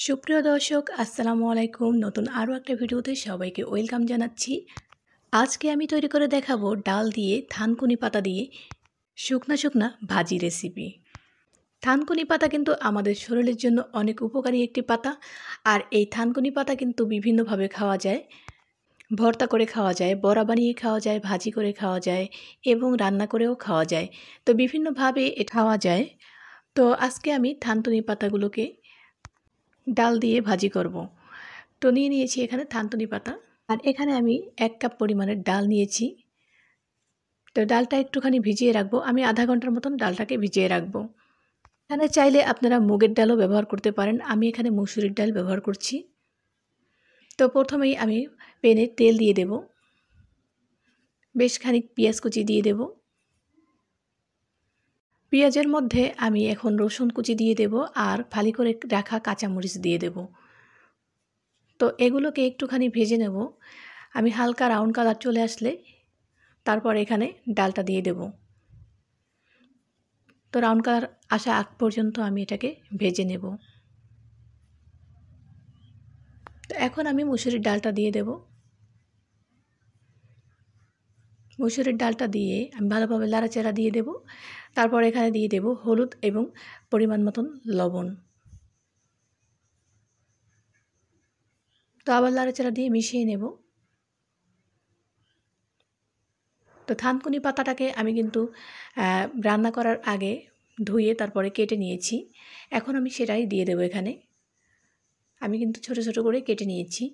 সুপ্রিয় দর্শক আসসালামু আলাইকুম। নতুন আরও একটা ভিডিওতে সবাইকে ওয়েলকাম জানাচ্ছি। আজকে আমি তৈরি করে দেখাবো ডাল দিয়ে থানকুনি পাতা দিয়ে শুকনা শুকনা ভাজি রেসিপি। থানকুনি পাতা কিন্তু আমাদের শরীরের জন্য অনেক উপকারী একটি পাতা। আর এই থানকুনি পাতা কিন্তু বিভিন্নভাবে খাওয়া যায়। ভর্তা করে খাওয়া যায়, বড়া বানিয়ে খাওয়া যায়, ভাজি করে খাওয়া যায় এবং রান্না করেও খাওয়া যায়। তো বিভিন্নভাবে খাওয়া যায়। তো আজকে আমি থানকুনি পাতাগুলোকে ডাল দিয়ে ভাজি করব। তো নিয়ে নিয়েছি এখানে থানকুনি পাতা, আর এখানে আমি 1 কাপ পরিমাণের ডাল নিয়েছি। তো ডালটা একটুখানি ভিজিয়ে রাখবো, আমি আধা ঘন্টার মতন ডালটাকে ভিজিয়ে রাখবো। এখানে চাইলে আপনারা মুগের ডালও ব্যবহার করতে পারেন, আমি এখানে মসুরির ডাল ব্যবহার করছি। তো প্রথমেই আমি প্যানে তেল দিয়ে দেব, বেশ খানিক পেঁয়াজ কুচি দিয়ে দেব। পেঁয়াজের মধ্যে আমি এখন রসুন কুচি দিয়ে দেব আর ফালি করে রাখা কাঁচামরিচ দিয়ে দেব। তো এগুলোকে একটুখানি ভেজে নেব। আমি হালকা রাউন্ড কালার চলে আসলে তারপর এখানে ডালটা দিয়ে দেব। তো রাউন্ড কালার আসা আগ পর্যন্ত আমি এটাকে ভেজে নেব। তো এখন আমি মুসুরির ডালটা দিয়ে দেব। মুসুরির ডালটা দিয়ে আমি ভালোভাবে নাড়াচাড়া দিয়ে দেব। তারপর এখানে দিয়ে দেব হলুদ এবং পরিমাণ মতন লবণ। তো আবার নাড়াচাড়া দিয়ে মিশিয়ে নেব। তো থানকুনি পাতাটাকে আমি কিন্তু রান্না করার আগে ধুয়ে তারপরে কেটে নিয়েছি। এখন আমি সেটাই দিয়ে দেব এখানে। আমি কিন্তু ছোট ছোট করে কেটে নিয়েছি।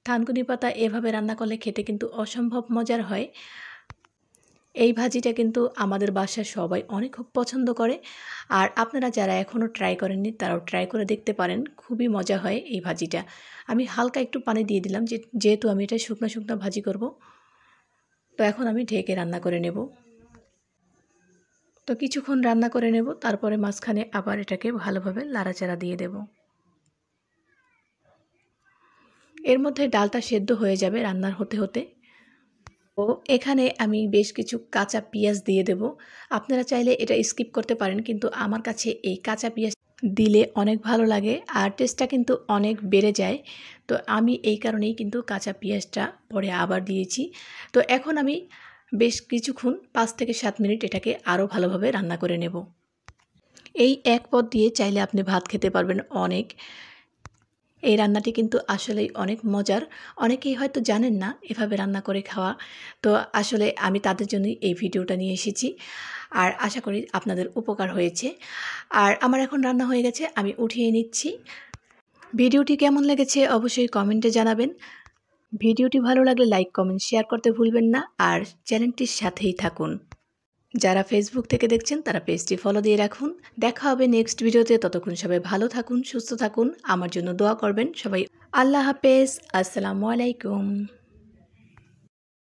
থানকুনি পাতা এভাবে রান্না করলে খেতে কিন্তু অসম্ভব মজার হয়। এই ভাজিটা কিন্তু আমাদের বাসার সবাই অনেক খুব পছন্দ করে। আর আপনারা যারা এখনও ট্রাই করেননি তারাও ট্রাই করে দেখতে পারেন, খুবই মজা হয় এই ভাজিটা। আমি হালকা একটু পানি দিয়ে দিলাম যেহেতু আমি এটা শুকনো শুকনো ভাজি করব। তো এখন আমি ঢেকে রান্না করে নেব। তো কিছুক্ষণ রান্না করে নেব, তারপরে মাঝখানে আবার এটাকে ভালোভাবে নাড়াচাড়া দিয়ে দেব। এর মধ্যে ডালটা সেদ্ধ হয়ে যাবে রান্নার হতে হতে। তো এখানে আমি বেশ কিছু কাঁচা পেঁয়াজ দিয়ে দেব। আপনারা চাইলে এটা স্কিপ করতে পারেন, কিন্তু আমার কাছে এই কাঁচা পেঁয়াজ দিলে অনেক ভালো লাগে আর টেস্টটা কিন্তু অনেক বেড়ে যায়। তো আমি এই কারণেই কিন্তু কাঁচা পেঁয়াজটা পরে আবার দিয়েছি। তো এখন আমি বেশ কিছুক্ষণ 5 থেকে 7 মিনিট এটাকে আরও ভালোভাবে রান্না করে নেব। এই এক পদ দিয়ে চাইলে আপনি ভাত খেতে পারবেন অনেক। এই রান্নাটি কিন্তু আসলেই অনেক মজার। অনেকেই হয়তো জানেন না এভাবে রান্না করে খাওয়া। তো আসলে আমি তাদের জন্যই এই ভিডিওটা নিয়ে এসেছি। আর আশা করি আপনাদের উপকার হয়েছে। আর আমার এখন রান্না হয়ে গেছে, আমি উঠিয়ে নিচ্ছি। ভিডিওটি কেমন লেগেছে অবশ্যই কমেন্টে জানাবেন। ভিডিওটি ভালো লাগলে লাইক, কমেন্ট, শেয়ার করতে ভুলবেন না। আর চ্যানেলটির সাথেই থাকুন। যারা ফেসবুক থেকে দেখছেন তারা পেজটি ফলো দিয়ে রাখুন। দেখা হবে নেক্সট ভিডিওতে। ততক্ষণ সবাই ভালো থাকুন, সুস্থ থাকুন, আমার জন্য দোয়া করবেন সবাই। আল্লাহ হাফেজ, আসসালামু আলাইকুম।